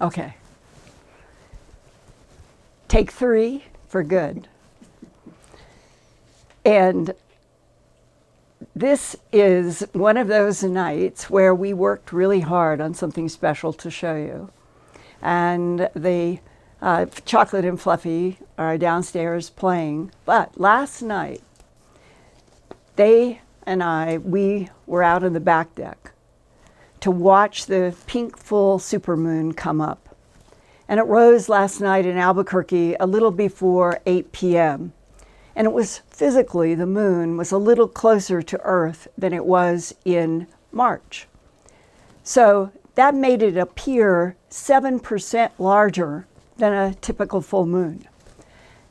Okay. Take 3 for good. And this is one of those nights where we worked really hard on something special to show you. And the Chocolate and Fluffy are downstairs playing. But last night, they and we were out on the back deck to watch the pink full supermoon come up. And it rose last night in Albuquerque a little before 8 p.m. And it was physically, the moon was a little closer to Earth than it was in March. So that made it appear 7% larger than a typical full moon.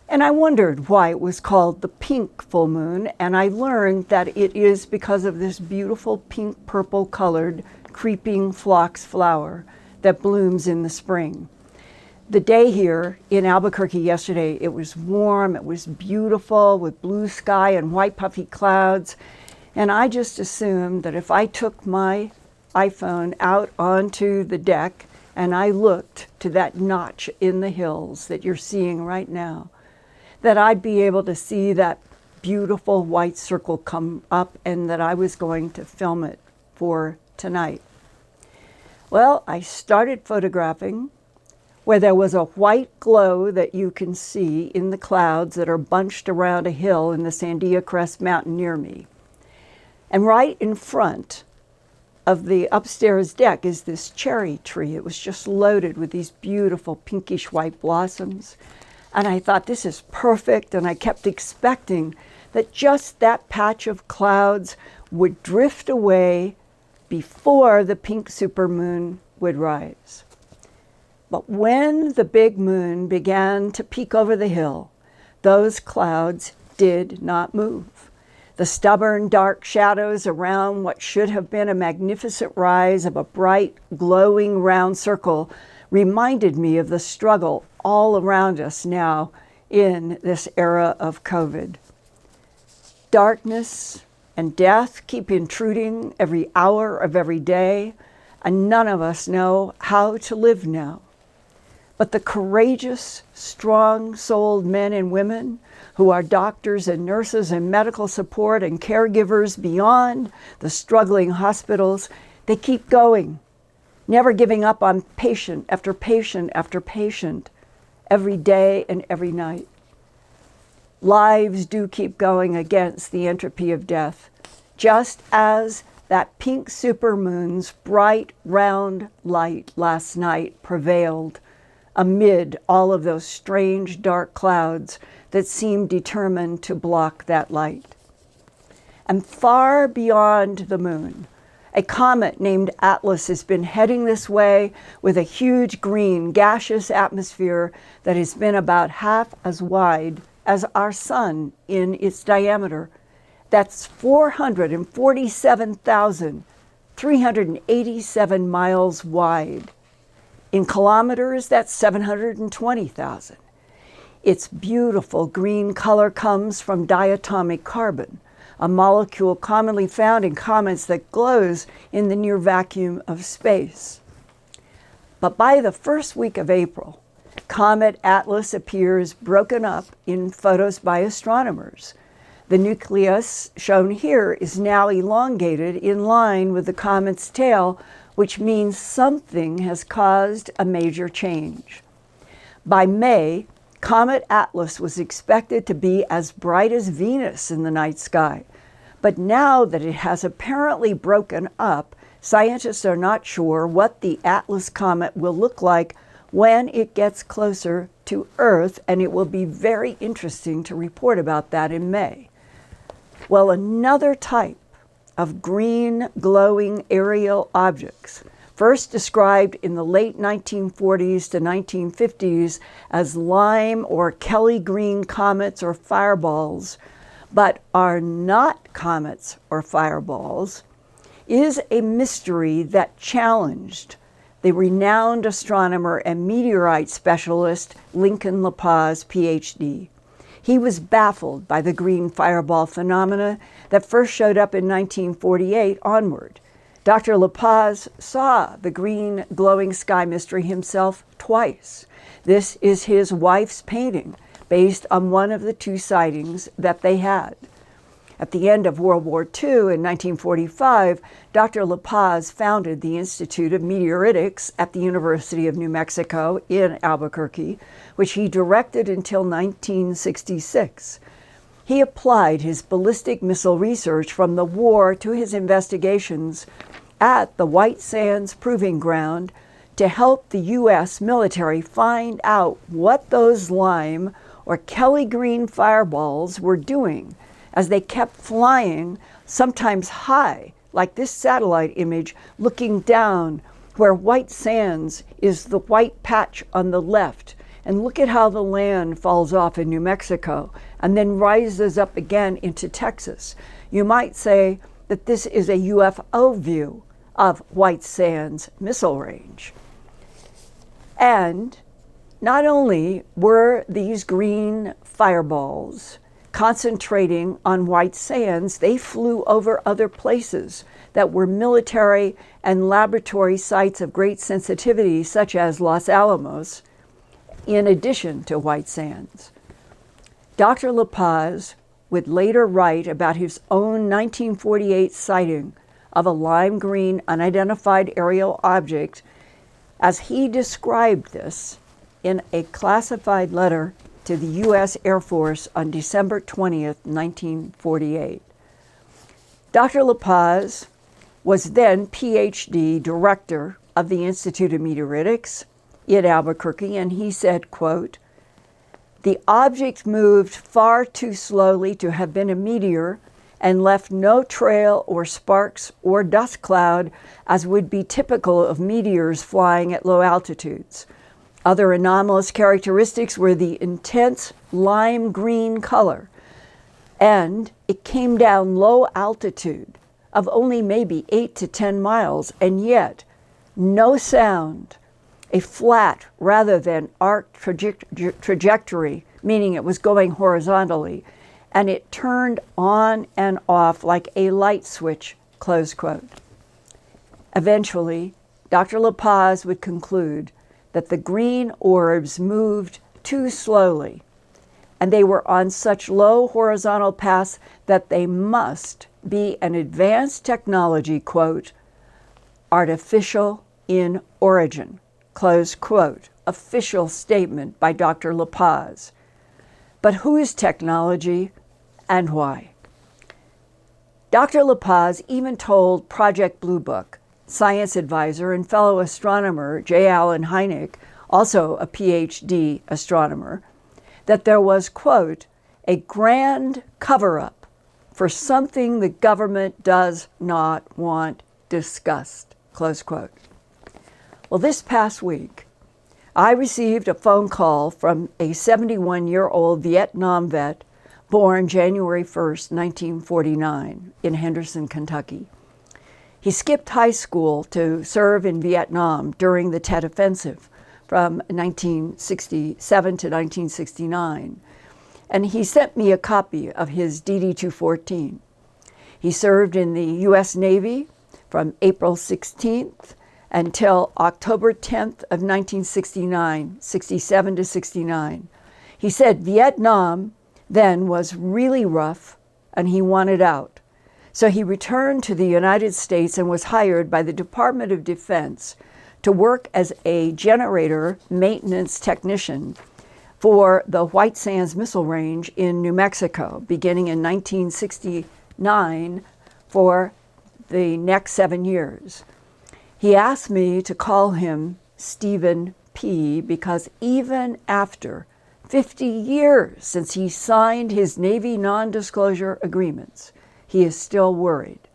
And I wondered why it was called the pink full moon, and I learned that it is because of this beautiful pink purple colored creeping phlox flower that blooms in the spring. The day here in Albuquerque yesterday, it was warm, it was beautiful with blue sky and white puffy clouds, and I just assumed that if I took my iPhone out onto the deck and I looked to that notch in the hills that you're seeing right now, that I'd be able to see that beautiful white circle come up and that I was going to film it for tonight. Well, I started photographing where there was a white glow that you can see in the clouds that are bunched around a hill in the Sandiacrest mountain near me. And right in front of the upstairs deck is this cherry tree. It was just loaded with these beautiful pinkish white blossoms. And I thought, this is perfect. And I kept expecting that just that patch of clouds would drift away before the pink supermoon would rise. But when the big moon began to peek over the hill, those clouds did not move. The stubborn dark shadows around what should have been a magnificent rise of a bright, glowing round circle reminded me of the struggle all around us now in this era of COVID. Darkness and death keep intruding every hour of every day, and none of us know how to live now. But the courageous, strong-souled men and women who are doctors and nurses and medical support and caregivers beyond the struggling hospitals, they keep going, never giving up on patient after patient after patient, every day and every night. Lives do keep going against the entropy of death, just as that pink supermoon's bright, round light last night prevailed amid all of those strange dark clouds that seemed determined to block that light. And far beyond the moon, a comet named Atlas has been heading this way with a huge green gaseous atmosphere that has been about half as wide as our sun in its diameter. That's 447,387 miles wide. In kilometers, that's 720,000. Its beautiful green color comes from diatomic carbon, a molecule commonly found in comets that glows in the near vacuum of space. But by the first week of April, Comet Atlas appears broken up in photos by astronomers. The nucleus shown here is now elongated in line with the comet's tail, which means something has caused a major change. By May, Comet Atlas was expected to be as bright as Venus in the night sky. But now that it has apparently broken up, scientists are not sure what the Atlas comet will look like when it gets closer to Earth, and it will be very interesting to report about that in May. Well, another type of green glowing aerial objects, first described in the late 1940s to 1950s as lime or Kelly green comets or fireballs, but are not comets or fireballs, is a mystery that challenged the renowned astronomer and meteorite specialist Lincoln LaPaz, PhD. He was baffled by the green fireball phenomena that first showed up in 1948 onward. Dr. LaPaz saw the green glowing sky mystery himself twice. This is his wife's painting based on one of the two sightings that they had. At the end of World War II in 1945, Dr. LaPaz founded the Institute of Meteoritics at the University of New Mexico in Albuquerque, which he directed until 1966. He applied his ballistic missile research from the war to his investigations at the White Sands Proving Ground to help the U.S. military find out what those lime or Kelly green fireballs were doing as they kept flying, sometimes high, like this satellite image, looking down where White Sands is the white patch on the left. And look at how the land falls off in New Mexico and then rises up again into Texas. You might say that this is a UFO view of White Sands missile range. And not only were these green fireballs concentrating on White Sands, they flew over other places that were military and laboratory sites of great sensitivity, such as Los Alamos, in addition to White Sands. Dr. LaPaz would later write about his own 1948 sighting of a lime green unidentified aerial object as he described this in a classified letter to the U.S. Air Force on December 20th, 1948. Dr. LaPaz was then PhD director of the Institute of Meteoritics in Albuquerque, and he said, quote, "The object moved far too slowly to have been a meteor and left no trail or sparks or dust cloud as would be typical of meteors flying at low altitudes. Other anomalous characteristics were the intense lime green color, and it came down low altitude of only maybe 8 to 10 miles, and yet no sound, a flat rather than arc trajectory, meaning it was going horizontally, and it turned on and off like a light switch," close quote. Eventually, Dr. LaPaz would conclude that the green orbs moved too slowly, and they were on such low horizontal paths that they must be an advanced technology, quote, "artificial in origin," close quote, official statement by Dr. LaPaz. But whose technology and why? Dr. LaPaz even told Project Blue Book science advisor and fellow astronomer J. Allen Hynek, also a PhD astronomer, that there was, quote, "a grand cover-up for something the government does not want discussed," close quote. Well, this past week, I received a phone call from a 71-year-old Vietnam vet born January 1st, 1949, in Henderson, Kentucky. He skipped high school to serve in Vietnam during the Tet Offensive from 1967 to 1969, and he sent me a copy of his DD-214. He served in the U.S. Navy from April 16th until October 10th of 1969, 67 to 69. He said Vietnam then was really rough and he wanted out. So he returned to the United States and was hired by the Department of Defense to work as a generator maintenance technician for the White Sands Missile Range in New Mexico, beginning in 1969 for the next 7 years. He asked me to call him Stephen P. because even after 50 years since he signed his Navy non-disclosure agreements, he is still worried.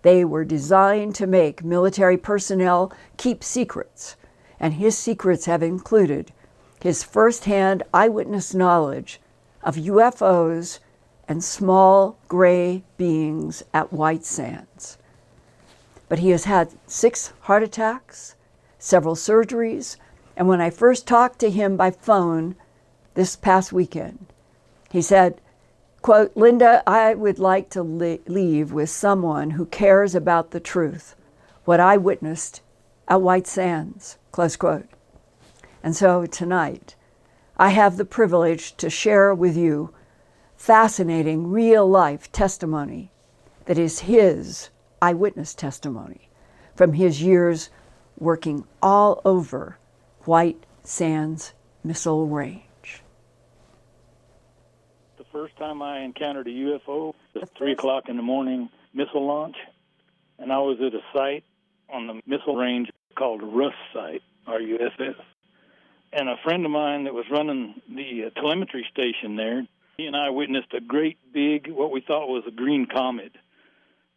They were designed to make military personnel keep secrets, and his secrets have included his firsthand eyewitness knowledge of UFOs and small gray beings at White Sands. But he has had 6 heart attacks, several surgeries, and when I first talked to him by phone this past weekend, he said, quote, "Linda, I would like to leave with someone who cares about the truth, what I witnessed at White Sands, close quote. And so tonight, I have the privilege to share with you fascinating real-life testimony that is his eyewitness testimony from his years working all over White Sands Missile Range. The first time I encountered a UFO was 3 o'clock in the morning missile launch, and I was at a site on the missile range called Russ Site, RUSS. And a friend of mine that was running the telemetry station there, he and I witnessed a great big, what we thought was a green comet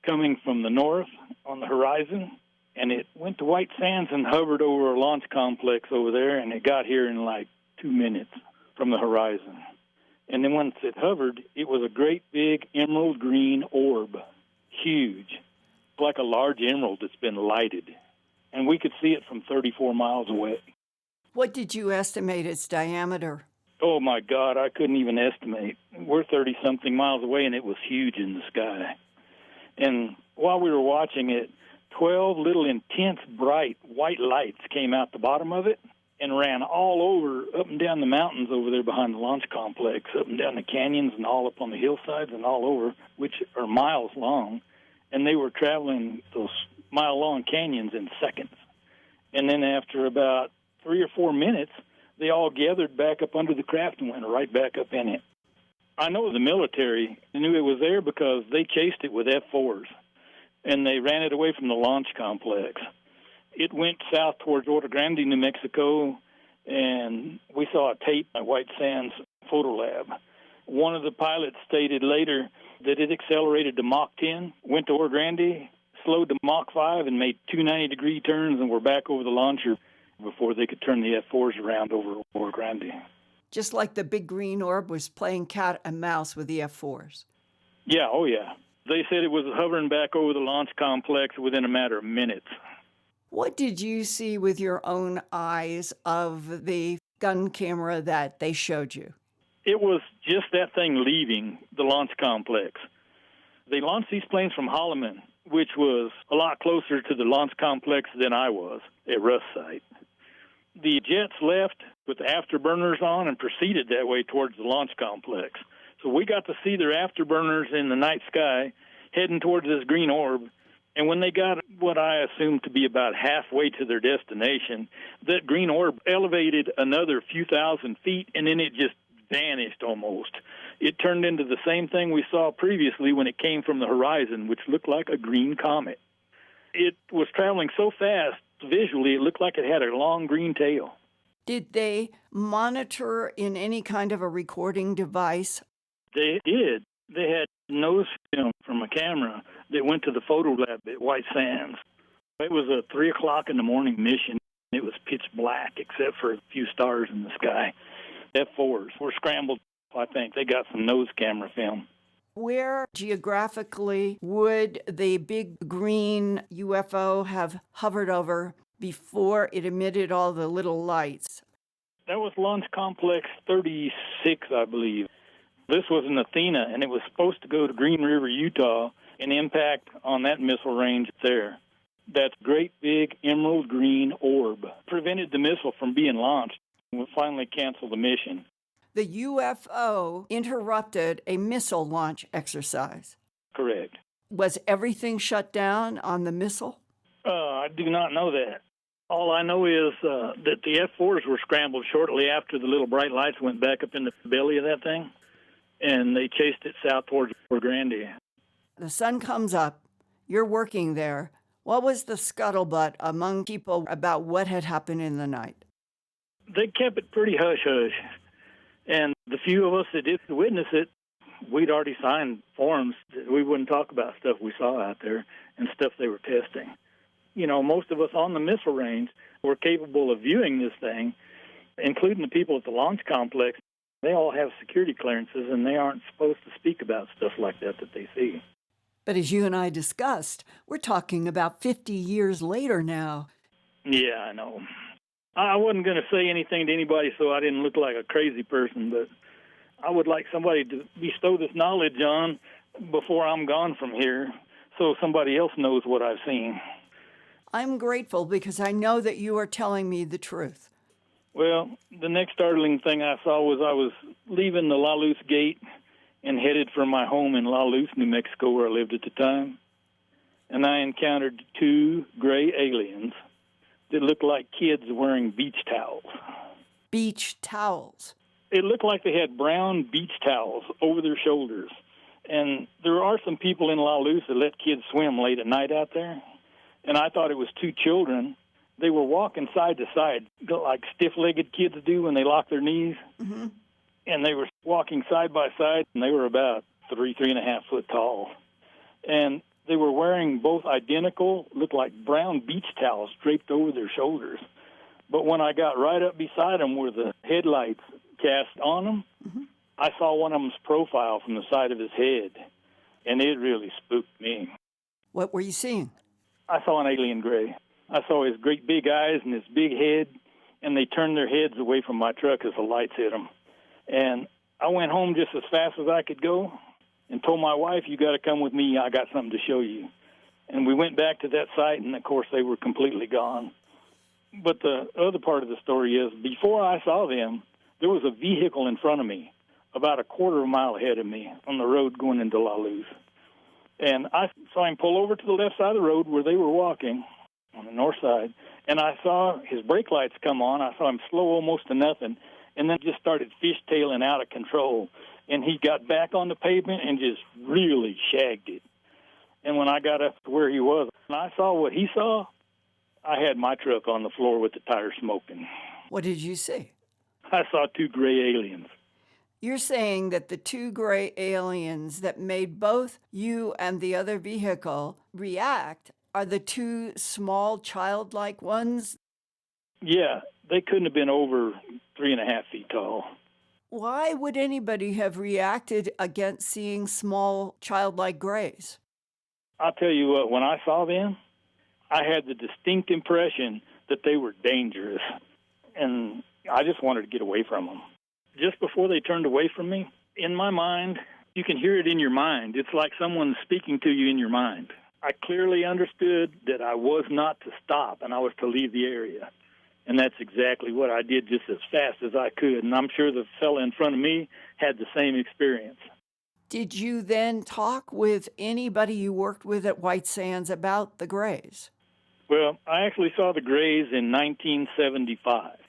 coming from the north on the horizon, and it went to White Sands and hovered over a launch complex over there, and it got here in like 2 minutes from the horizon. And then once it hovered, it was a great big emerald green orb, huge, like a large emerald that's been lighted. And we could see it from 34 miles away. What did you estimate its diameter? Oh, my God, I couldn't even estimate. We're 30-something miles away, and it was huge in the sky. And while we were watching it, 12 little intense, bright, white lights came out the bottom of it and ran all over, up and down the mountains over there behind the launch complex, up and down the canyons and all up on the hillsides and all over, which are miles long. And they were traveling those mile-long canyons in seconds. And then after about 3 or 4 minutes, they all gathered back up under the craft and went right back up in it. I know the military knew it was there because they chased it with F-4s, and they ran it away from the launch complex. It went south towards Oro Grande, New Mexico, and we saw a tape at White Sands Photo Lab. One of the pilots stated later that it accelerated to Mach 10, went to Oro Grande, slowed to Mach 5, and made 2 90-degree turns and were back over the launcher before they could turn the F-4s around over Oro Grande. Just like the big green orb was playing cat and mouse with the F-4s. Yeah, oh yeah. They said it was hovering back over the launch complex within a matter of minutes. What did you see with your own eyes of the gun camera that they showed you? It was just that thing leaving the launch complex. They launched these planes from Holloman, which was a lot closer to the launch complex than I was at Russ Site. The jets left with the afterburners on and proceeded that way towards the launch complex. So we got to see their afterburners in the night sky heading towards this green orb. And when they got what I assumed to be about halfway to their destination, that green orb elevated another few thousand feet, and then it just vanished almost. It turned into the same thing we saw previously when it came from the horizon, which looked like a green comet. It was traveling so fast, visually, it looked like it had a long green tail. Did they monitor in any kind of a recording device? They did. They had nose film from a camera that went to the photo lab at White Sands. It was a 3 o'clock in the morning mission. It was pitch black except for a few stars in the sky. F-4s were scrambled, I think. They got some nose camera film. Where geographically would the big green UFO have hovered over before it emitted all the little lights? That was Launch Complex 36, I believe. This was in Athena, and it was supposed to go to Green River, Utah, and impact on that missile range there. That great big emerald green orb prevented the missile from being launched. We finally canceled the mission. The UFO interrupted a missile launch exercise. Correct. Was everything shut down on the missile? I do not know that. All I know is that the F-4s were scrambled shortly after the little bright lights went back up in the belly of that thing, and they chased it south towards Oro Grande. The sun comes up. You're working there. What was the scuttlebutt among people about what had happened in the night? They kept it pretty hush-hush. And the few of us that did witness it, we'd already signed forms that we wouldn't talk about stuff we saw out there and stuff they were testing. You know, most of us on the missile range were capable of viewing this thing, including the people at the launch complex. They all have security clearances, and they aren't supposed to speak about stuff like that they see. But as you and I discussed, we're talking about 50 years later now. Yeah, I know. I wasn't going to say anything to anybody so I didn't look like a crazy person, but I would like somebody to bestow this knowledge on before I'm gone from here so somebody else knows what I've seen. I'm grateful because I know that you are telling me the truth. Well, the next startling thing I saw was I was leaving the La Luz gate and headed for my home in La Luz, New Mexico, where I lived at the time. And I encountered two gray aliens that looked like kids wearing beach towels. Beach towels. It looked like they had brown beach towels over their shoulders. And there are some people in La Luz that let kids swim late at night out there. And I thought it was two children. They were walking side to side, like stiff-legged kids do when they lock their knees. Mm-hmm. And they were walking side by side, and they were about 3.5 foot tall. And they were wearing both identical, looked like brown beach towels draped over their shoulders. But when I got right up beside them where the headlights cast on them, mm-hmm. I saw one of them's profile from the side of his head, and it really spooked me. What were you seeing? I saw an alien gray. I saw his great big eyes and his big head, and they turned their heads away from my truck as the lights hit them. And I went home just as fast as I could go and told my wife, you got to come with me. I got something to show you. And we went back to that site, and, of course, they were completely gone. But the other part of the story is, before I saw them, there was a vehicle in front of me, about a quarter of a mile ahead of me on the road going into La Luz. And I saw him pull over to the left side of the road where they were walking on the north side, and I saw his brake lights come on. I saw him slow almost to nothing, and then just started fishtailing out of control. And he got back on the pavement and just really shagged it. And when I got up to where he was, and I saw what he saw, I had my truck on the floor with the tires smoking. What did you see? I saw two gray aliens. You're saying that the two gray aliens that made both you and the other vehicle react are the two small childlike ones? Yeah, they couldn't have been over 3.5 feet tall. Why would anybody have reacted against seeing small childlike grays? I'll tell you what, when I saw them, I had the distinct impression that they were dangerous, and I just wanted to get away from them. Just before they turned away from me, in my mind, you can hear it in your mind. It's like someone speaking to you in your mind. I clearly understood that I was not to stop and I was to leave the area. And that's exactly what I did, just as fast as I could. And I'm sure the fella in front of me had the same experience. Did you then talk with anybody you worked with at White Sands about the grays? Well, I actually saw the grays in 1975.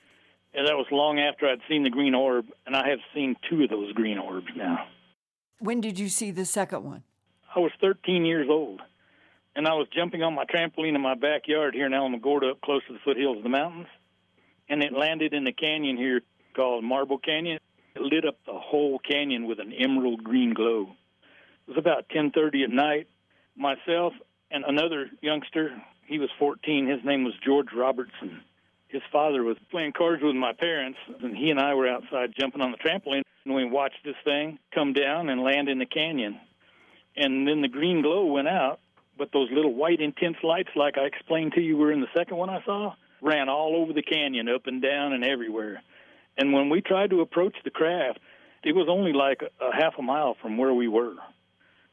And that was long after I'd seen the green orb, and I have seen two of those green orbs now. When did you see the second one? I was 13 years old, and I was jumping on my trampoline in my backyard here in Alamogordo up close to the foothills of the mountains, and it landed in a canyon here called Marble Canyon. It lit up the whole canyon with an emerald green glow. It was about 10:30 at night. Myself and another youngster, he was 14, his name was George Robertson. His father was playing cards with my parents, and he and I were outside jumping on the trampoline, and we watched this thing come down and land in the canyon. And then the green glow went out, but those little white intense lights, like I explained to you were in the second one I saw, ran all over the canyon, up and down and everywhere. And when we tried to approach the craft, it was only like a half a mile from where we were.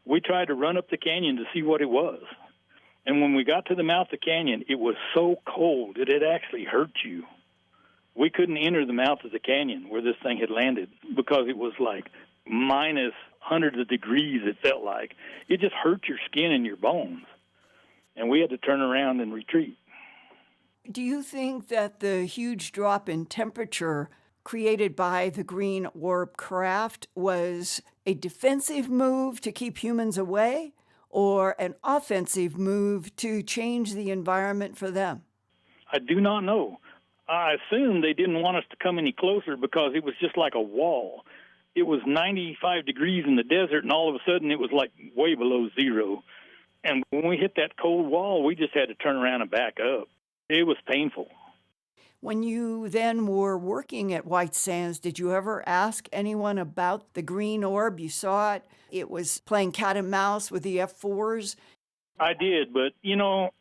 We tried to run up the canyon to see what it was. And when we got to the mouth of the canyon, it was so cold that it actually hurt you. We couldn't enter the mouth of the canyon where this thing had landed because it was like minus hundreds of degrees, it felt like. It just hurt your skin and your bones. And we had to turn around and retreat. Do you think that the huge drop in temperature created by the green orb craft was a defensive move to keep humans away, or an offensive move to change the environment for them? I do not know. I assume they didn't want us to come any closer because it was just like a wall. It was 95 degrees in the desert, and all of a sudden it was like way below zero. And when we hit that cold wall, we just had to turn around and back up. It was painful. When you then were working at White Sands, did you ever ask anyone about the green orb? You saw it. It was playing cat and mouse with the F-4s. I did, but,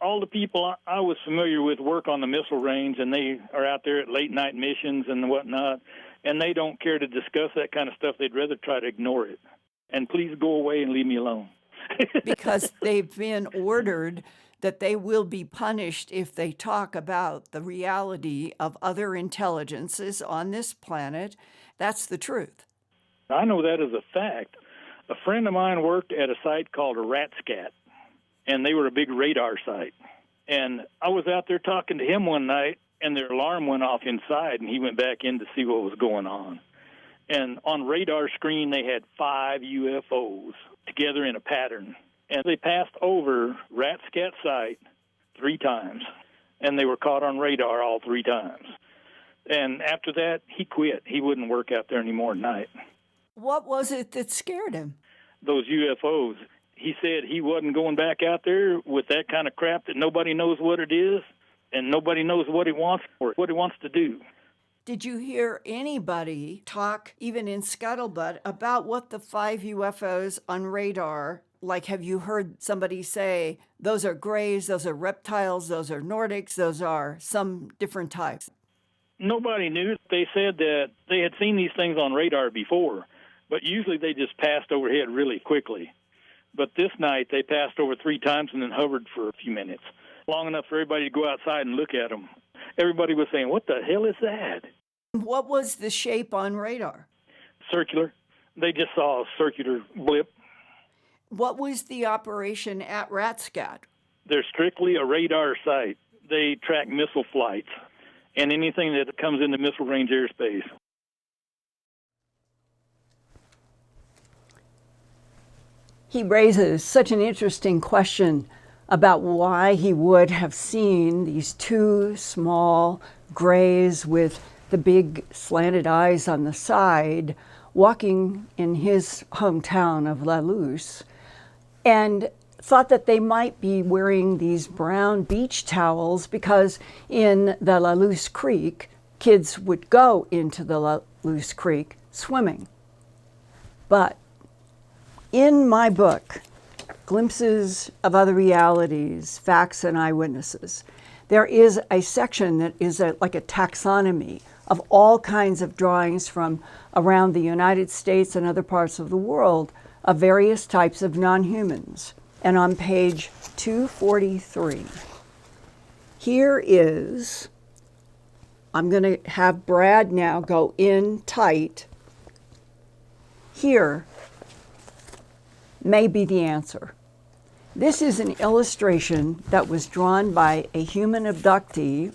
all the people I was familiar with work on the missile range, and they are out there at late-night missions and whatnot, and they don't care to discuss that kind of stuff. They'd rather try to ignore it. And please go away and leave me alone. because they've been ordered that they will be punished if they talk about the reality of other intelligences on this planet. That's the truth. I know that as a fact. A friend of mine worked at a site called a RatScat, and they were a big radar site. And I was out there talking to him one night, and their alarm went off inside, and he went back in to see what was going on. And on radar screen, they had 5 UFOs together in a pattern. And they passed over RatScat site 3 times, and they were caught on radar all 3 times. And after that, he quit. He wouldn't work out there anymore at night. What was it that scared him? Those UFOs. He said he wasn't going back out there with that kind of crap that nobody knows what it is, and nobody knows what he wants or what he wants to do. Did you hear anybody talk, even in Scuttlebutt, about what the 5 UFOs on radar, like have you heard somebody say, those are grays, those are reptiles, those are Nordics, those are some different types? Nobody knew. They said that they had seen these things on radar before, but usually they just passed overhead really quickly. But this night they passed over 3 times and then hovered for a few minutes, long enough for everybody to go outside and look at them. Everybody was saying, what the hell is that? What was the shape on radar? Circular. They just saw a circular blip. What was the operation at RatScat? They're strictly a radar site. They track missile flights and anything that comes into missile range airspace. He raises such an interesting question about why he would have seen these 2 small grays with the big slanted eyes on the side walking in his hometown of La Luz, and thought that they might be wearing these brown beach towels because in the La Luz Creek, kids would go into the La Luz Creek swimming. But in my book, Glimpses of Other Realities, Facts and Eyewitnesses, there is a section that is like a taxonomy of all kinds of drawings from around the United States and other parts of the world of various types of non-humans. And on page 243, here is, I'm going to have Brad now go in tight. Here may be the answer. This is an illustration that was drawn by a human abductee,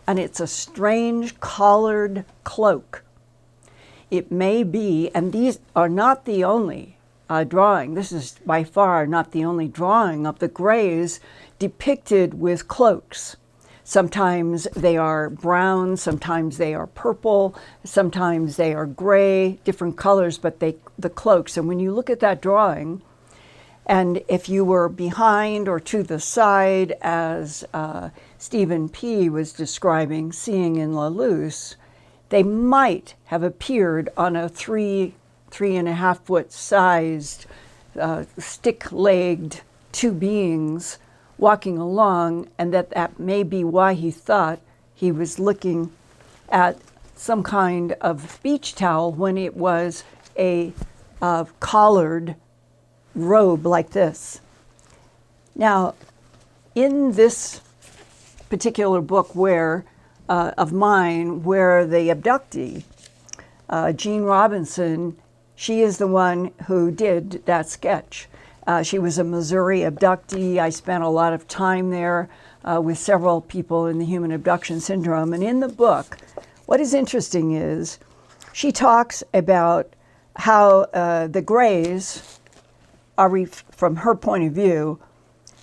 and it's a strange collared cloak. It may be, and these are not the only drawing. This is by far not the only drawing of the grays depicted with cloaks. Sometimes they are brown, sometimes they are purple, sometimes they are gray, different colors, but the cloaks. And when you look at that drawing, and if you were behind or to the side, as Stephen P. was describing, seeing in La Luz, they might have appeared on a 3.5 foot sized, stick-legged 2 beings walking along, and that may be why he thought he was looking at some kind of beach towel when it was a collared robe like this. Now, in this particular book of mine, where the abductee, Jean Robinson, she is the one who did that sketch. She was a Missouri abductee. I spent a lot of time there with several people in the human abduction syndrome. And in the book, what is interesting is she talks about how the grays are, from her point of view,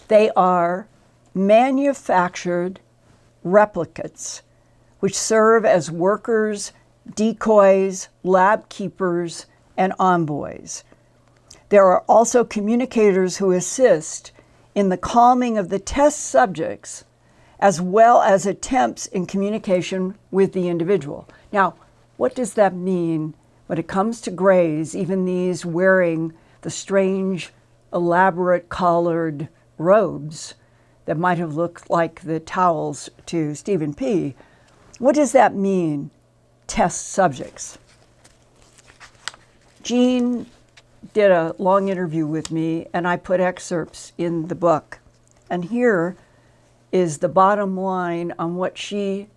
they are manufactured replicates which serve as workers, decoys, lab keepers, and envoys. There are also communicators who assist in the calming of the test subjects, as well as attempts in communication with the individual. Now, what does that mean when it comes to grays, even these wearing the strange, elaborate collared robes that might have looked like the towels to Stephen P.? What does that mean, test subjects? Jean did a long interview with me, and I put excerpts in the book. And here is the bottom line on what she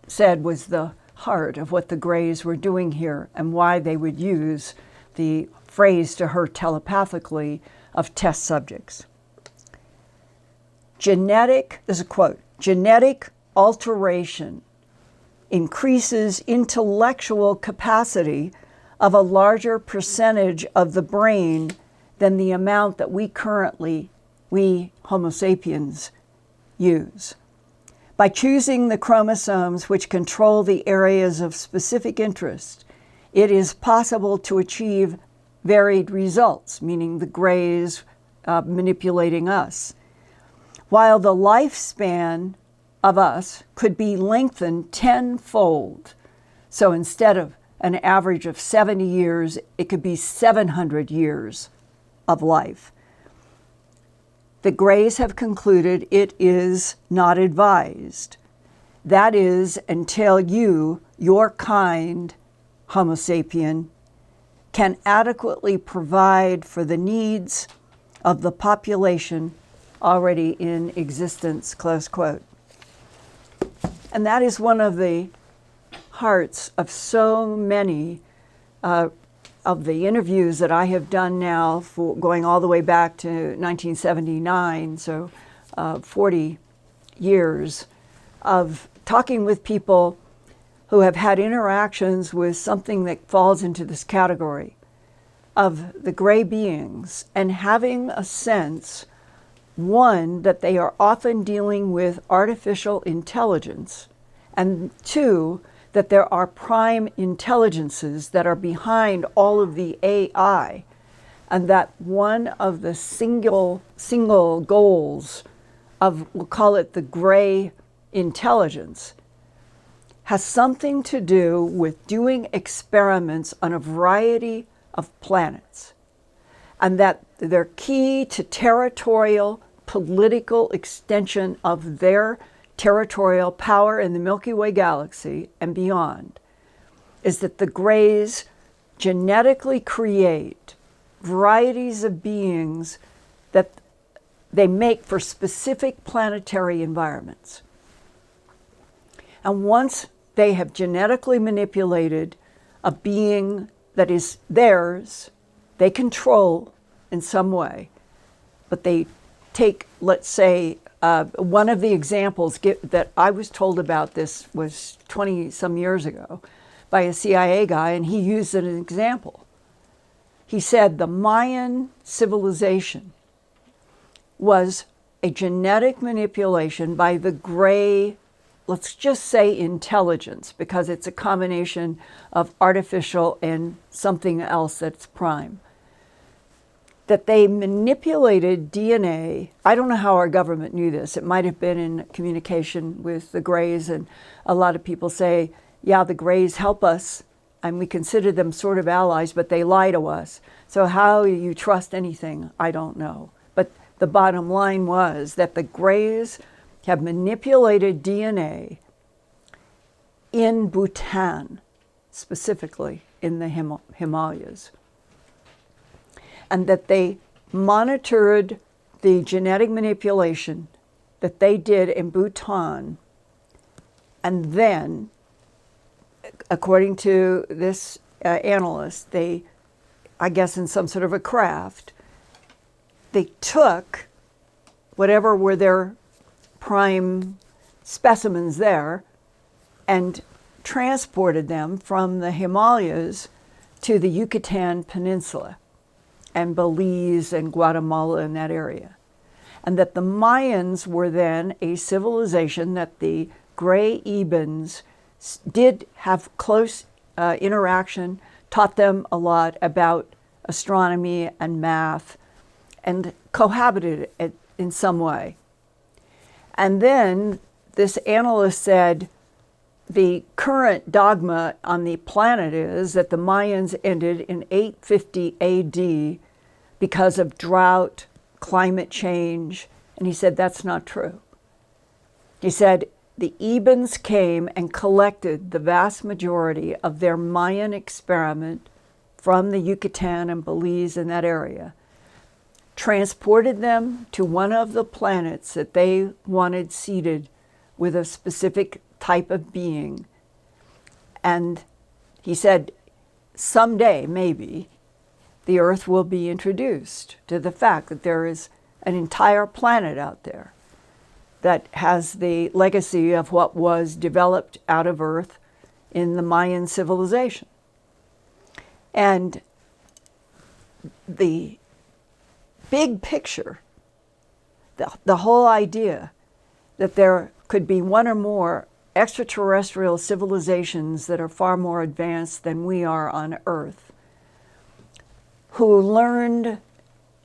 said was the heart of what the Greys were doing here and why they would use the phrase to her telepathically of test subjects. This is a quote, genetic alteration increases intellectual capacity of a larger percentage of the brain than the amount that we Homo sapiens, use. By choosing the chromosomes which control the areas of specific interest, it is possible to achieve varied results, meaning the Greys manipulating us. While the lifespan of us could be lengthened tenfold, so instead of an average of 70 years, it could be 700 years of life. The Greys have concluded it is not advised. That is, until your kind, Homo sapien, can adequately provide for the needs of the population already in existence, close quote. And that is one of the hearts of so many of the interviews that I have done now, for going all the way back to 1979, so 40 years of talking with people who have had interactions with something that falls into this category of the Grey beings, and having a sense, one, that they are often dealing with artificial intelligence, and two, that there are prime intelligences that are behind all of the AI, and that one of the single goals of, we'll call it the Grey intelligence, has something to do with doing experiments on a variety of planets, and that they're key to territorial political extension of their territorial power in the Milky Way galaxy and beyond, is that the Greys genetically create varieties of beings that they make for specific planetary environments. And once they have genetically manipulated a being that is theirs, they control in some way, but they take, let's say, one of the examples that I was told about this was 20 some years ago by a CIA guy, and he used an example. He said the Mayan civilization was a genetic manipulation by the Grey, let's just say intelligence, because it's a combination of artificial and something else that's prime. That they manipulated DNA. I don't know how our government knew this. It might have been in communication with the Greys, and a lot of people say, yeah, the Greys help us, and we consider them sort of allies, but they lie to us. So how you trust anything, I don't know. But the bottom line was that the Greys have manipulated DNA in Bhutan, specifically in the Himalayas, and that they monitored the genetic manipulation that they did in Bhutan, and then, according to this analyst, they, I guess in some sort of a craft, they took whatever were their prime specimens there and transported them from the Himalayas to the Yucatan Peninsula and Belize and Guatemala in that area. And that the Mayans were then a civilization that the Grey Ebens did have close interaction, taught them a lot about astronomy and math, and cohabited in some way. And then this analyst said the current dogma on the planet is that the Mayans ended in 850 AD because of drought, climate change, and he said that's not true. He said the Ebens came and collected the vast majority of their Mayan experiment from the Yucatan and Belize in that area, transported them to one of the planets that they wanted seeded with a specific type of being. And he said, someday, maybe, the Earth will be introduced to the fact that there is an entire planet out there that has the legacy of what was developed out of Earth in the Mayan civilization. And the big picture, the whole idea that there could be one or more extraterrestrial civilizations that are far more advanced than we are on Earth, who learned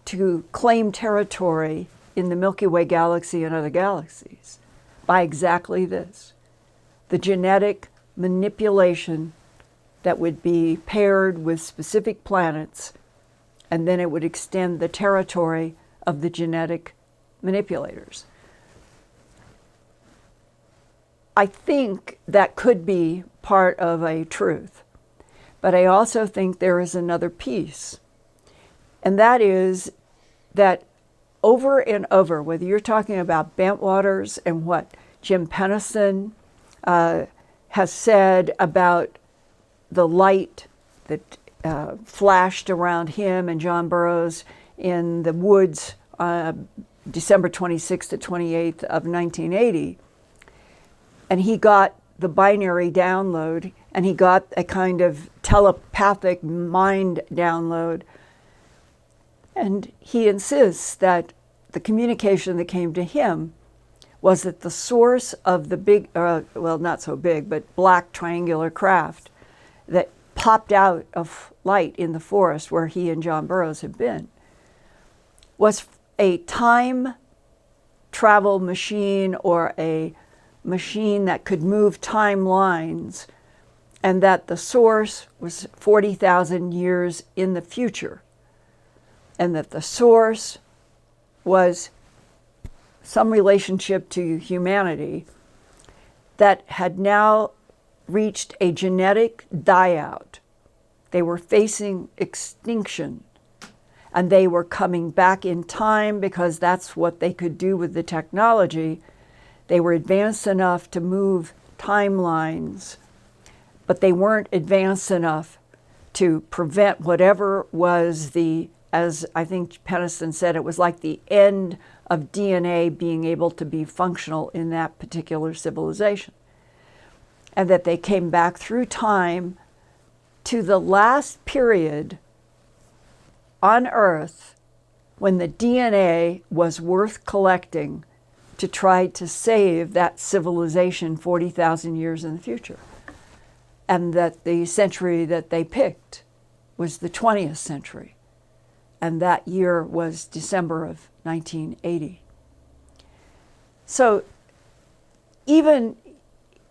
to claim territory in the Milky Way galaxy and other galaxies by exactly this, the genetic manipulation that would be paired with specific planets, and then it would extend the territory of the genetic manipulators. I think that could be part of a truth, but I also think there is another piece, and that is that over and over, whether you're talking about Bentwaters and what Jim Penniston has said about the light that flashed around him and John Burroughs in the woods December 26th to 28th of 1980, and he got the binary download, and he got a kind of telepathic mind download. And he insists that the communication that came to him was that the source of the big, well, not so big, but black triangular craft that popped out of light in the forest where he and John Burroughs had been was a time travel machine, or a machine that could move timelines, and that the source was 40,000 years in the future, and that the source was some relationship to humanity that had now reached a genetic die-out. They were facing extinction, and they were coming back in time because that's what they could do with the technology. They were advanced enough to move timelines, but they weren't advanced enough to prevent whatever was the, as I think Penniston said, it was like the end of DNA being able to be functional in that particular civilization. And that they came back through time to the last period on Earth when the DNA was worth collecting to try to save that civilization 40,000 years in the future. And that the century that they picked was the 20th century. And that year was December of 1980. So even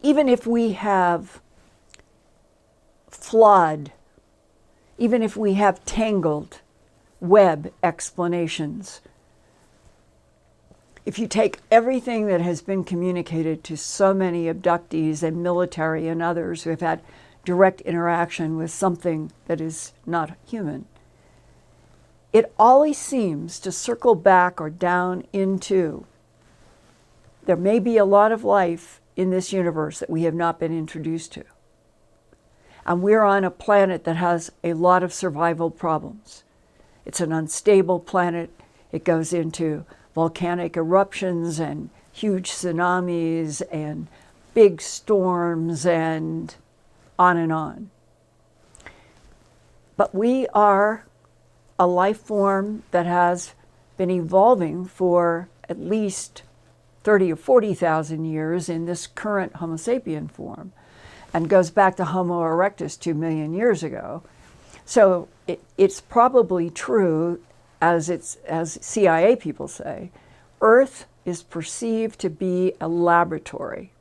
if we have flawed, even if we have tangled web explanations, if you take everything that has been communicated to so many abductees and military and others who have had direct interaction with something that is not human, it always seems to circle back or down into there may be a lot of life in this universe that we have not been introduced to. And we're on a planet that has a lot of survival problems. It's an unstable planet. It goes into volcanic eruptions and huge tsunamis and big storms and on and on. But we are a life form that has been evolving for at least 30 or 40,000 years in this current Homo sapien form, and goes back to Homo erectus 2 million years ago. So it's probably true, as CIA people say, Earth is perceived to be a laboratory,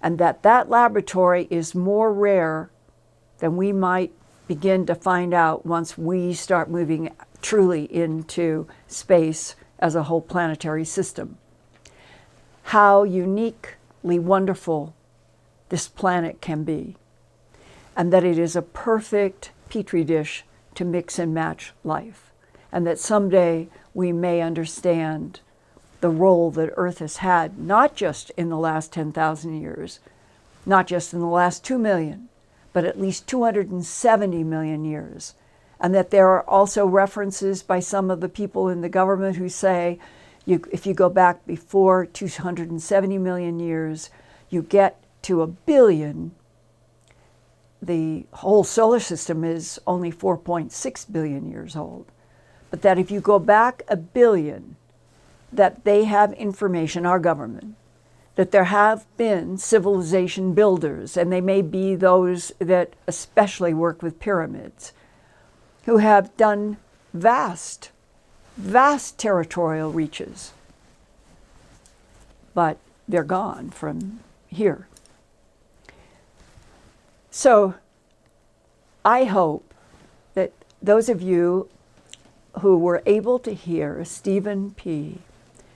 and that laboratory is more rare than we might begin to find out once we start moving truly into space as a whole planetary system. How uniquely wonderful this planet can be, and that it is a perfect petri dish to mix and match life, and that someday we may understand the role that Earth has had, not just in the last 10,000 years, not just in the last 2 million, but at least 270 million years. And that there are also references by some of the people in the government who say, if you go back before 270 million years, you get to 1 billion. The whole solar system is only 4.6 billion years old. But that if you go back 1 billion, that they have information, our government, that there have been civilization builders, and they may be those that especially work with pyramids, who have done vast, vast territorial reaches. But they're gone from here. So I hope that those of you who were able to hear Stephen P.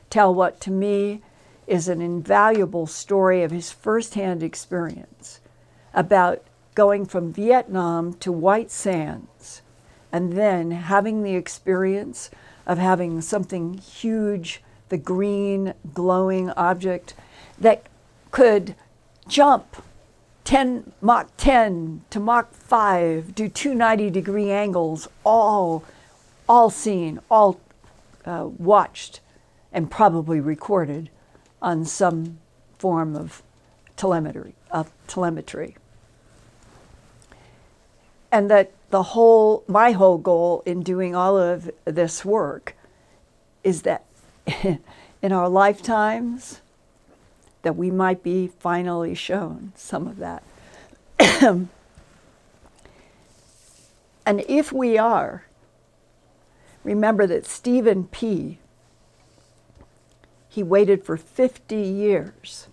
tell what to me is an invaluable story of his firsthand experience about going from Vietnam to White Sands and then having the experience of having something huge, the green glowing object that could jump Mach 10 to Mach 5, do 290-degree angles, all seen, all watched, and probably recorded on some form of telemetry. And that my whole goal in doing all of this work is that in our lifetimes, that we might be finally shown some of that. And if we are, remember that Stephen P., he waited for 50 years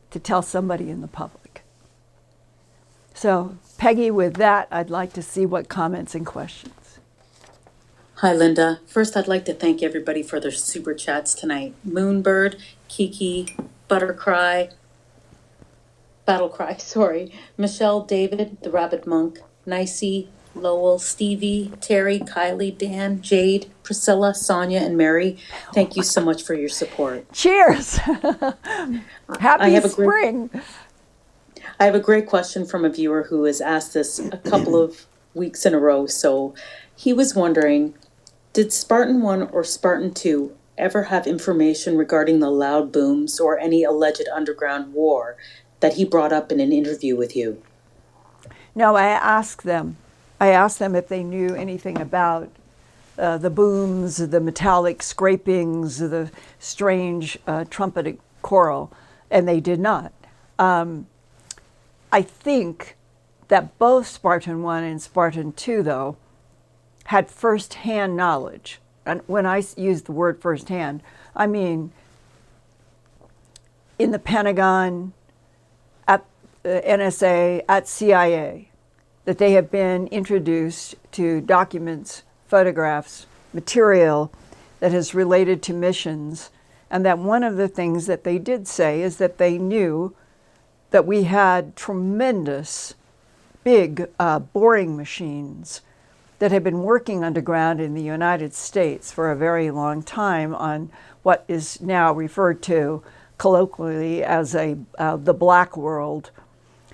to tell somebody in the public. So, Peggy, with that, I'd like to see what comments and questions. Hi, Linda. First, I'd like to thank everybody for their super chats tonight. Moonbird, Kiki, Battlecry, Michelle, David, the Rabbit Monk, Nicey, Lowell, Stevie, Terry, Kylie, Dan, Jade, Priscilla, Sonia, and Mary. Thank you so much for your support. Cheers! Happy spring! I have a great question from a viewer who has asked this a couple of weeks in a row. So he was wondering, did Spartan 1 or Spartan 2 ever have information regarding the loud booms or any alleged underground war that he brought up in an interview with you? No, I asked them if they knew anything about the booms, the metallic scrapings, the strange trumpeted choral, and they did not. I think that both Spartan 1 and Spartan 2, though, had first-hand knowledge. And when I use the word first-hand, I mean in the Pentagon, at the NSA, at CIA, that they have been introduced to documents, photographs, material that is related to missions, and that one of the things that they did say is that they knew that we had tremendous big boring machines that had been working underground in the United States for a very long time on what is now referred to colloquially as the black world.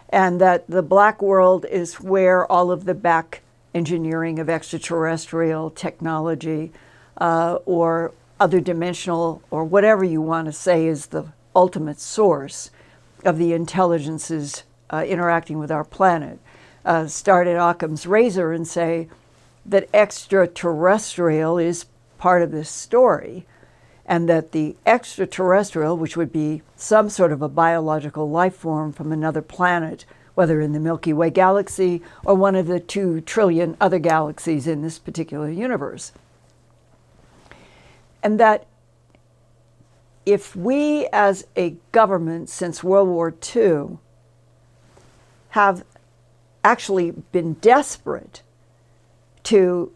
And that the black world is where all of the back engineering of extraterrestrial technology or other dimensional or whatever you want to say is the ultimate source of the intelligences interacting with our planet. Start at Occam's razor and say that extraterrestrial is part of this story, and that the extraterrestrial, which would be some sort of a biological life form from another planet, whether in the Milky Way galaxy or one of the 2 trillion other galaxies in this particular universe. And that if we as a government since World War II have actually been desperate to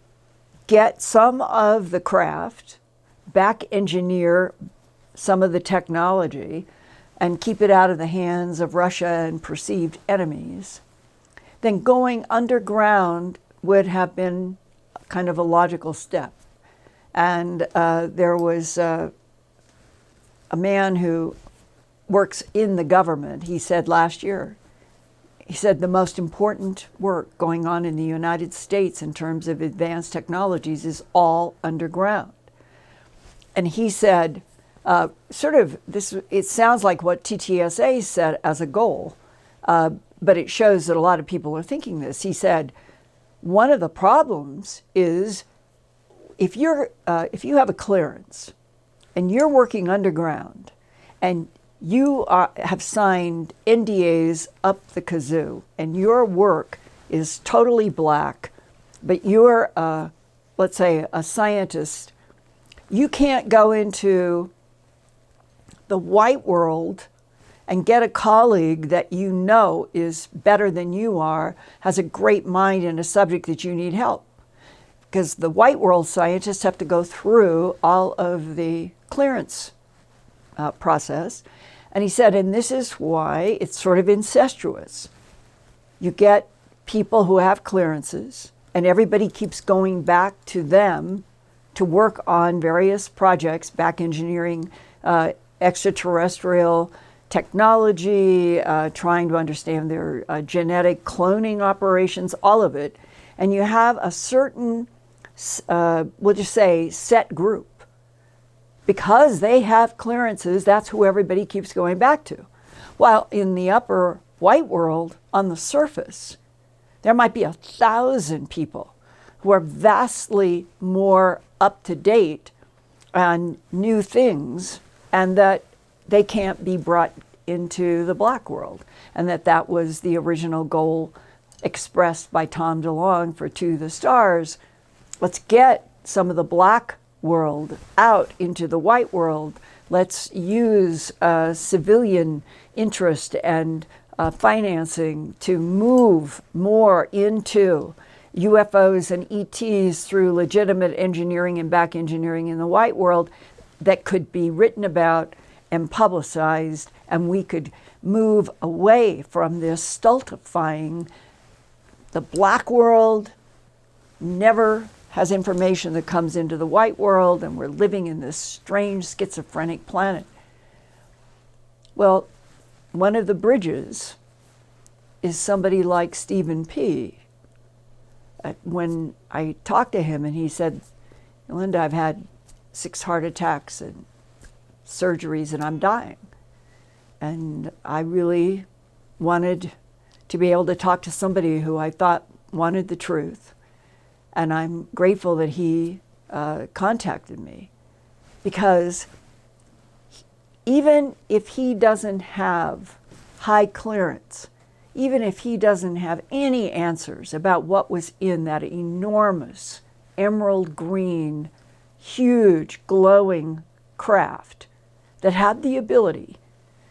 get some of the craft, back engineer some of the technology, and keep it out of the hands of Russia and perceived enemies, then going underground would have been kind of a logical step. And there was a man who works in the government. He said last year, he said the most important work going on in the United States in terms of advanced technologies is all underground. And he said, it sounds like what TTSA set as a goal, but it shows that a lot of people are thinking this. He said, one of the problems is if you have a clearance and you're working underground and you have signed NDAs up the kazoo and your work is totally black, but you're, let's say, a scientist, you can't go into the white world and get a colleague that you know is better than you are, has a great mind in a subject that you need help. Because the white world scientists have to go through all of the clearance process. And he said, and this is why it's sort of incestuous. You get people who have clearances, and everybody keeps going back to them to work on various projects, back engineering, extraterrestrial technology, trying to understand their genetic cloning operations, all of it. And you have a certain, we'll just say, set group. Because they have clearances, that's who everybody keeps going back to. While in the upper white world, on the surface, there might be 1,000 people who are vastly more up to date on new things, and that they can't be brought into the black world. And that was the original goal expressed by Tom DeLonge for To the Stars. Let's get some of the black world out into the white world. Let's use civilian interest and financing to move more into UFOs and ETs through legitimate engineering and back engineering in the white world that could be written about and publicized, and we could move away from this stultifying. The black world never has information that comes into the white world, and we're living in this strange schizophrenic planet. Well, one of the bridges is somebody like Stephen P. When I talked to him and he said, Linda, I've had 6 heart attacks and surgeries and I'm dying. And I really wanted to be able to talk to somebody who I thought wanted the truth. And I'm grateful that he contacted me, because even if he doesn't have high clearance, even if he doesn't have any answers about what was in that enormous emerald green, huge, glowing craft that had the ability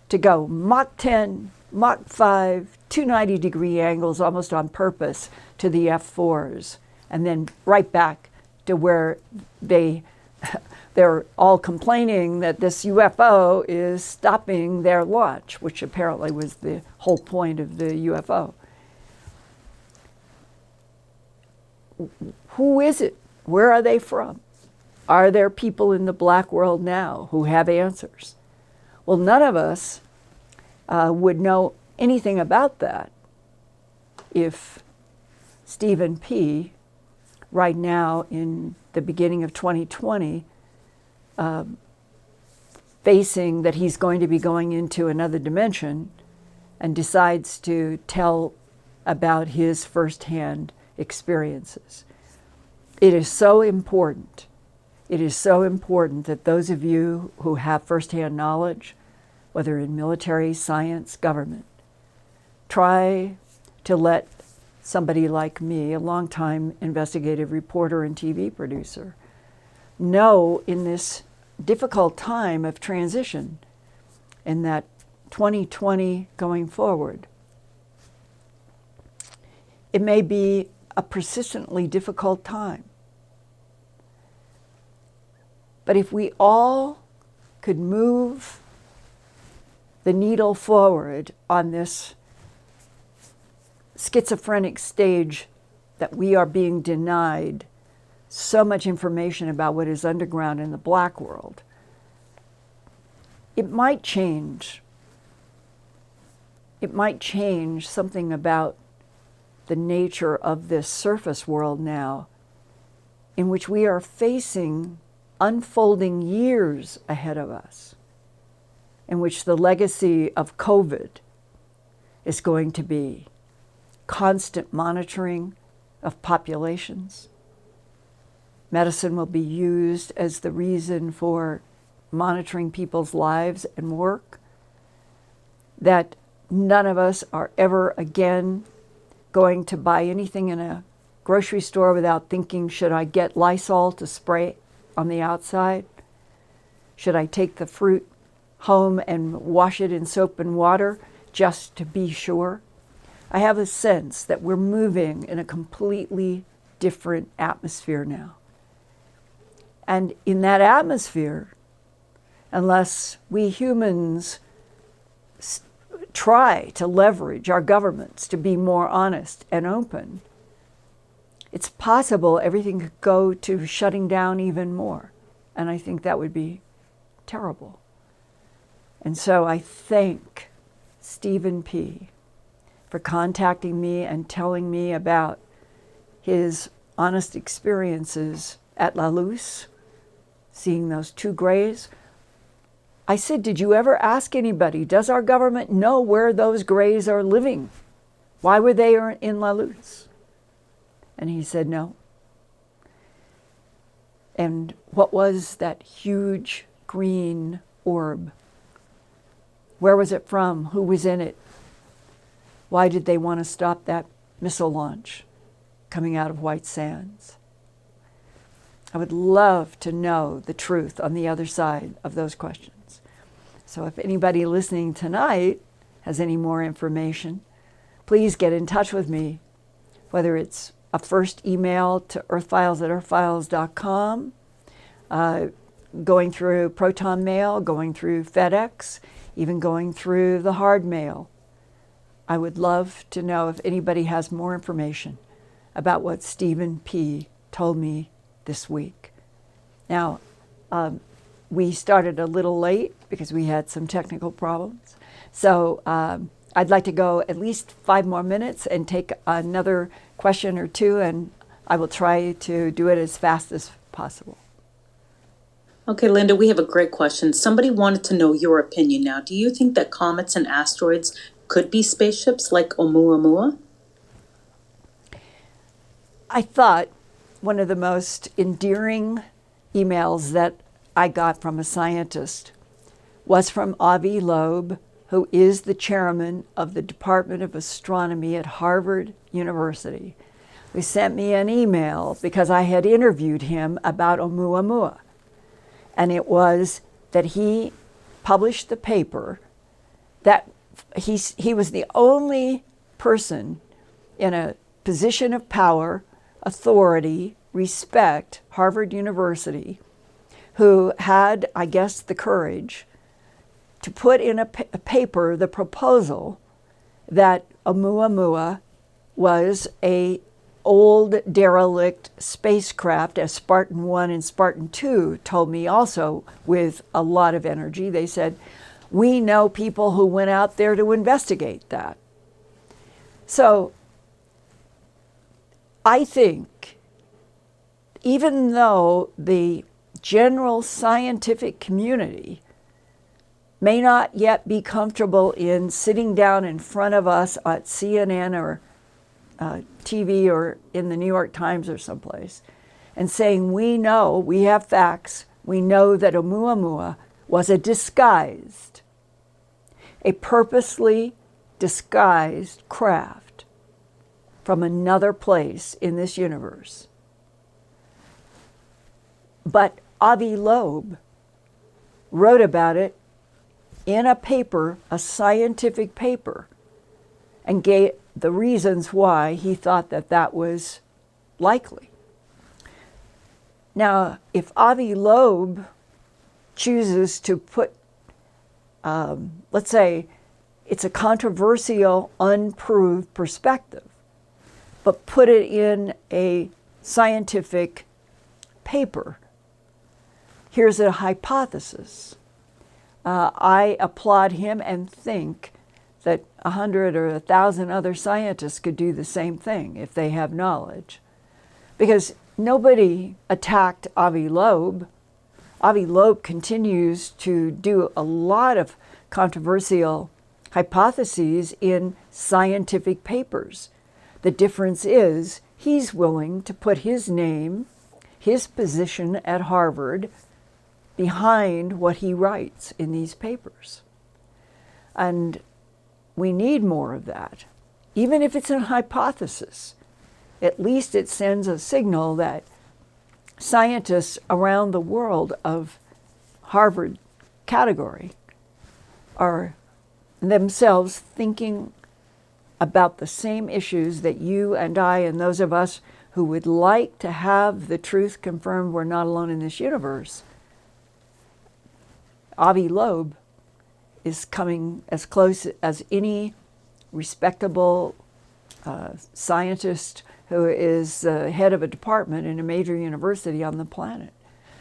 to go Mach 10, Mach 5, 290-degree angles almost on purpose to the F4s, and then right back to where they're all complaining that this UFO is stopping their launch, which apparently was the whole point of the UFO. Who is it? Where are they from? Are there people in the black world now who have answers? Well, none of us would know anything about that if Stephen P., right now in the beginning of 2020, facing that he's going to be going into another dimension, and decides to tell about his firsthand experiences. It is so important. It is so important that those of you who have firsthand knowledge, whether in military, science, government, try to let somebody like me, a longtime investigative reporter and TV producer, know in this difficult time of transition, in that 2020 going forward, it may be a persistently difficult time. But if we all could move the needle forward on this schizophrenic stage that we are being denied so much information about what is underground in the black world, it might change. It might change something about the nature of this surface world now, in which we are facing unfolding years ahead of us, in which the legacy of COVID is going to be constant monitoring of populations. Medicine will be used as the reason for monitoring people's lives and work, that none of us are ever again going to buy anything in a grocery store without thinking, should I get Lysol to spray on the outside? Should I take the fruit home and wash it in soap and water just to be sure? I have a sense that we're moving in a completely different atmosphere now. And in that atmosphere, unless we humans try to leverage our governments to be more honest and open, it's possible everything could go to shutting down even more. And I think that would be terrible. And so I thank Stephen P. for contacting me and telling me about his honest experiences at La Luz, seeing those two grays. I said, did you ever ask anybody, does our government know where those grays are living? Why were they in La Luz? And he said, no. And what was that huge green orb? Where was it from? Who was in it? Why did they want to stop that missile launch coming out of White Sands? I would love to know the truth on the other side of those questions. So if anybody listening tonight has any more information, please get in touch with me, whether it's a first email to earthfiles@earthfiles.com, going through ProtonMail, going through FedEx, even going through the hard mail. I would love to know if anybody has more information about what Stephen P. told me this week. Now, we started a little late because we had some technical problems. So I'd like to go at least 5 more minutes and take another question or two, and I will try to do it as fast as possible. Okay, Linda, we have a great question. Somebody wanted to know your opinion now. Do you think that comets and asteroids could be spaceships like Oumuamua? I thought one of the most endearing emails that I got from a scientist was from Avi Loeb, who is the chairman of the Department of Astronomy at Harvard University, who sent me an email because I had interviewed him about Oumuamua. And it was that he published the paper that he was the only person in a position of power, authority, respect, Harvard University, who had, I guess, the courage to put in a paper the proposal that Oumuamua was a old derelict spacecraft, as Spartan 1 and Spartan 2 told me also with a lot of energy. They said, we know people who went out there to investigate that. So I think even though the general scientific community may not yet be comfortable in sitting down in front of us at CNN or TV or in the New York Times or someplace and saying, we know, we have facts, we know that Oumuamua was a purposely disguised craft from another place in this universe. But Avi Loeb wrote about it in a paper, a scientific paper, and gave the reasons why he thought that that was likely. Now, if Avi Loeb chooses to put, let's say, it's a controversial, unproved perspective, but put it in a scientific paper. Here's a hypothesis. I applaud him and think that 100 or 1,000 other scientists could do the same thing if they have knowledge. Because nobody attacked Avi Loeb. Avi Loeb continues to do a lot of controversial hypotheses in scientific papers. The difference is he's willing to put his name, his position at Harvard, behind what he writes in these papers. And we need more of that. Even if it's a hypothesis, at least it sends a signal that scientists around the world of Harvard category are themselves thinking about the same issues that you and I and those of us who would like to have the truth confirmed we're not alone in this universe. Avi Loeb is coming as close as any respectable scientist who is head of a department in a major university on the planet.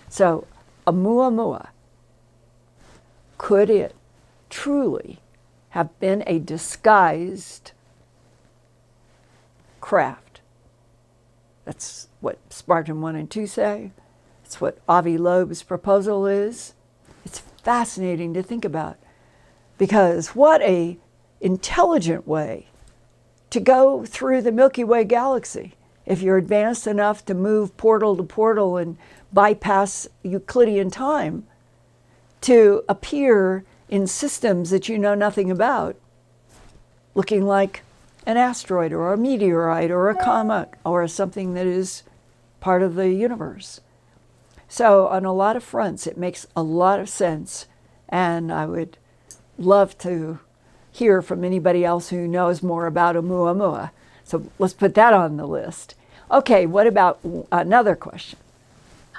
So, Oumuamua, could it truly have been a disguised craft? That's what Spartan 1 and 2 say. It's what Avi Loeb's proposal is. It's fascinating to think about, because what a intelligent way to go through the Milky Way galaxy. If you're advanced enough to move portal to portal and bypass Euclidean time, to appear in systems that you know nothing about, looking like an asteroid or a meteorite or a comet or something that is part of the universe. So on a lot of fronts, it makes a lot of sense, and I would love to hear from anybody else who knows more about Oumuamua. So let's put that on the list. Okay, what about another question?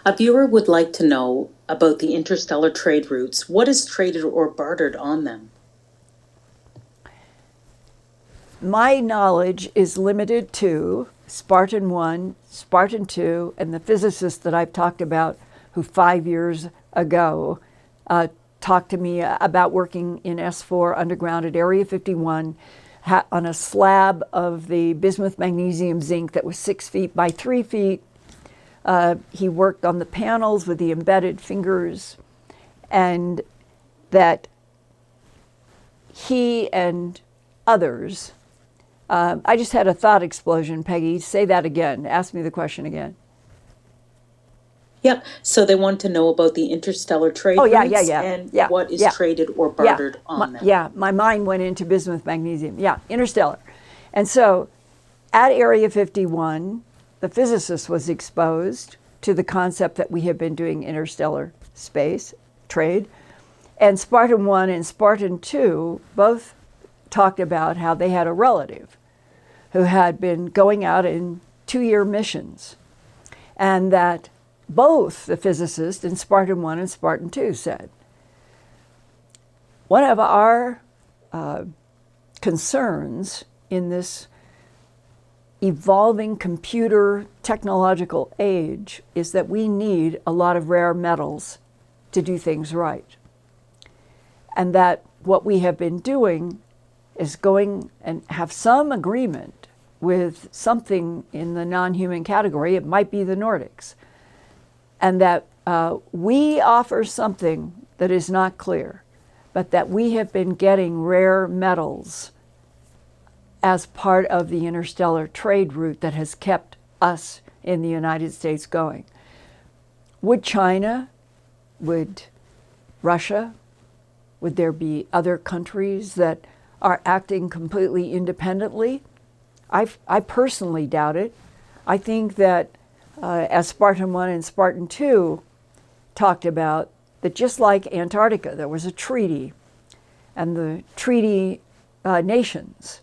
A viewer would like to know about the interstellar trade routes. What is traded or bartered on them? My knowledge is limited to Spartan 1, Spartan 2, and the physicists that I've talked about who 5 years ago talked to me about working in S4 underground at Area 51 on a slab of the bismuth, magnesium, zinc that was 6 feet by 3 feet. He worked on the panels with the embedded fingers, and that he and others, I just had a thought explosion, Peggy. Say that again. Ask me the question again. Yep. So they want to know about the interstellar trade routes and what is traded or bartered on them. Yeah, my mind went into bismuth, magnesium. Yeah, interstellar. And so at Area 51, the physicist was exposed to the concept that we have been doing interstellar space trade. And Spartan 1 and Spartan 2 both talked about how they had a relative who had been going out in 2-year missions, and that both the physicists in Spartan 1 and Spartan 2 said, one of our concerns in this evolving computer technological age is that we need a lot of rare metals to do things right. And that what we have been doing is going and have some agreement with something in the non-human category. It might be the Nordics. And that we offer something that is not clear, but that we have been getting rare metals as part of the interstellar trade route that has kept us in the United States going. Would China, would Russia, would there be other countries that are acting completely independently? I personally doubt it. I think that as Spartan 1 and Spartan 2 talked about, that just like Antarctica, there was a treaty, and the treaty nations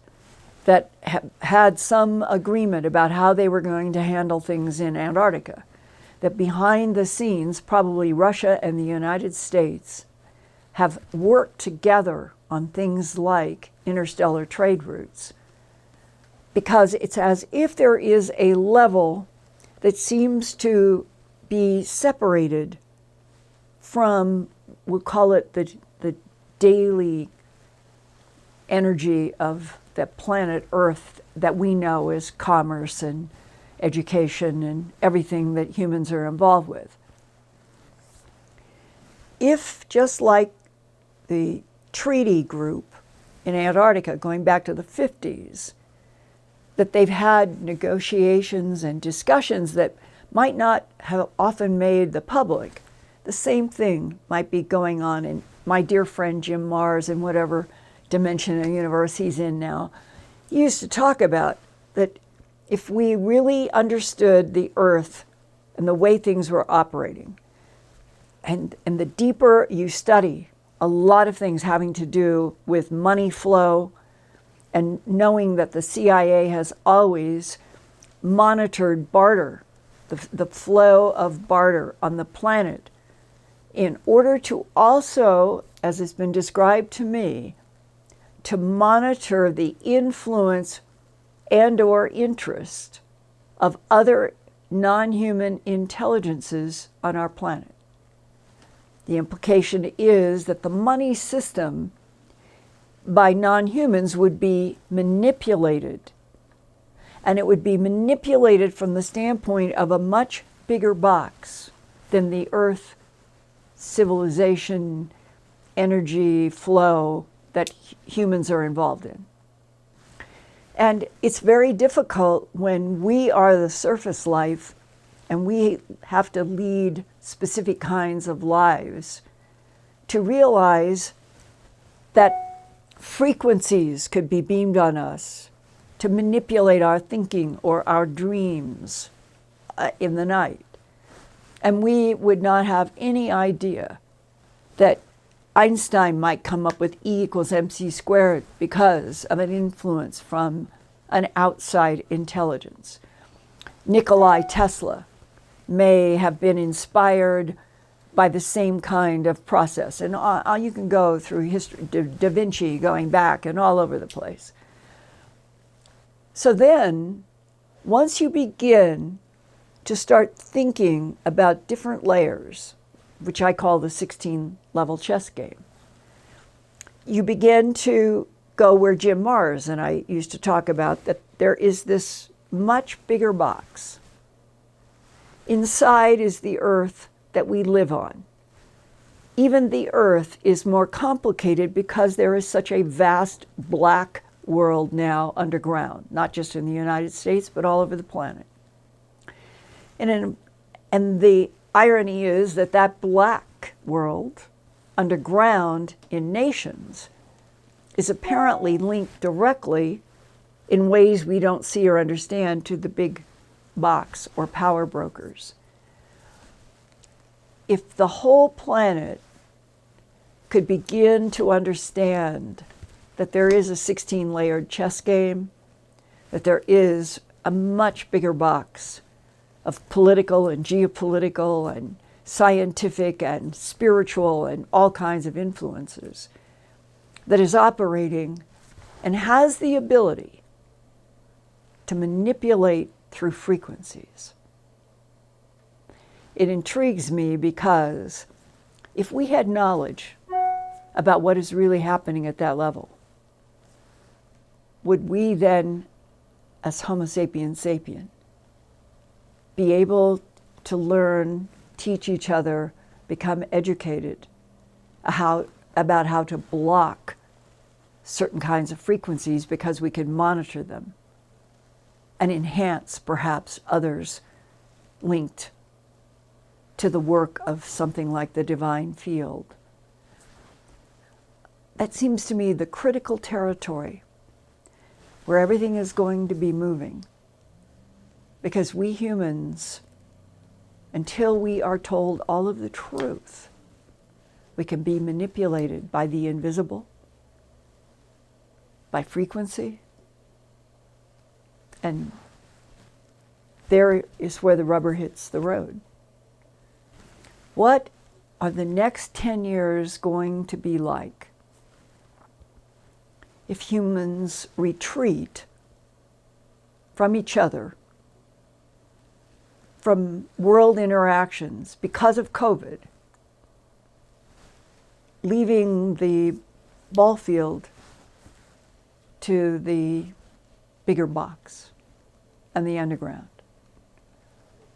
that had some agreement about how they were going to handle things in Antarctica, that behind the scenes, probably Russia and the United States have worked together on things like interstellar trade routes. because it's as if there is a level that seems to be separated from, we'll call it the daily energy of the planet Earth that we know as commerce and education and everything that humans are involved with. If, just like the treaty group in Antarctica going back to the 50s, that they've had negotiations and discussions that might not have often made the public, the same thing might be going on in my dear friend Jim Mars, in whatever dimension of the universe he's in now. He used to talk about that if we really understood the Earth and the way things were operating, and the deeper you study a lot of things having to do with money flow, and knowing that the CIA has always monitored barter, the flow of barter on the planet, in order to also, as it's been described to me, to monitor the influence and or interest of other non-human intelligences on our planet. The implication is that the money system by non-humans would be manipulated, and it would be manipulated from the standpoint of a much bigger box than the Earth civilization, energy flow that humans are involved in. And it's very difficult when we are the surface life and we have to lead specific kinds of lives to realize that frequencies could be beamed on us to manipulate our thinking or our dreams in the night. And we would not have any idea that Einstein might come up with E equals mc squared because of an influence from an outside intelligence. Nikola Tesla may have been inspired by the same kind of process. And you can go through history, Da Vinci going back and all over the place. So then, once you begin to start thinking about different layers, which I call the 16-level chess game, you begin to go where Jim Mars and I used to talk about, that there is this much bigger box. Inside is the Earth that we live on. Even the Earth is more complicated because there is such a vast black world now underground, not just in the United States, but all over the planet. And the irony is that that black world underground in nations is apparently linked directly in ways we don't see or understand to the big box or power brokers. If the whole planet could begin to understand that there is a 16-layered chess game, that there is a much bigger box of political and geopolitical and scientific and spiritual and all kinds of influences that is operating and has the ability to manipulate through frequencies. It intrigues me because if we had knowledge about what is really happening at that level, would we then, as Homo sapiens sapien, be able to learn, teach each other, become educated about how to block certain kinds of frequencies because we can monitor them and enhance perhaps others linked to the work of something like the divine field? That seems to me the critical territory where everything is going to be moving. Because we humans, until we are told all of the truth, we can be manipulated by the invisible, by frequency, and there is where the rubber hits the road. What are the next 10 years going to be like if humans retreat from each other, from world interactions because of COVID, leaving the ball field to the bigger box and the underground.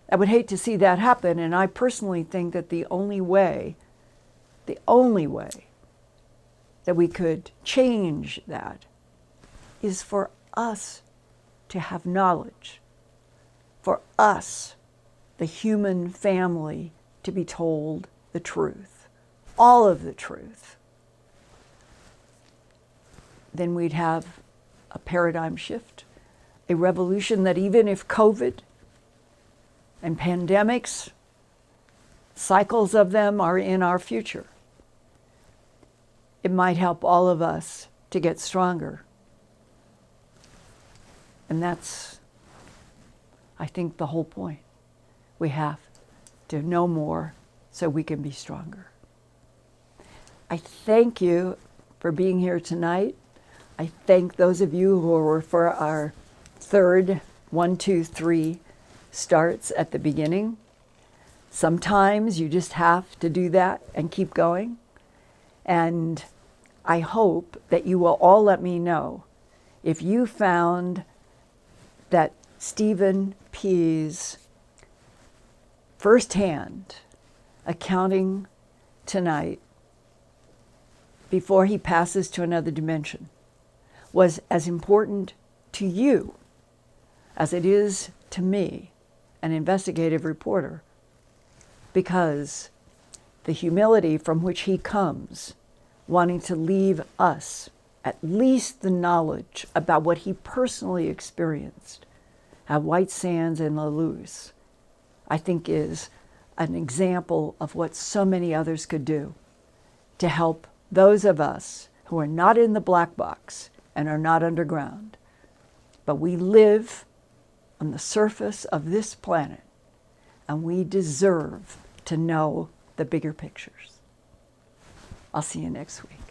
I would hate to see that happen, and I personally think that the only way that we could change that is for us to have knowledge, for us, the human family, to be told the truth, all of the truth. Then we'd have a paradigm shift, a revolution that even if COVID and pandemics, cycles of them are in our future, it might help all of us to get stronger. And that's, I think, the whole point. We have to know more so we can be stronger. I thank you for being here tonight. I thank those of you who were for our third 1, 2, 3 starts at the beginning. Sometimes you just have to do that and keep going. And I hope that you will all let me know if you found that Stephen P.'s firsthand accounting tonight before he passes to another dimension was as important to you as it is to me, an investigative reporter, because the humility from which he comes, wanting to leave us at least the knowledge about what he personally experienced at White Sands and La Luz, I think is an example of what so many others could do to help those of us who are not in the black box and are not underground, but we live on the surface of this planet, and we deserve to know the bigger pictures. I'll see you next week.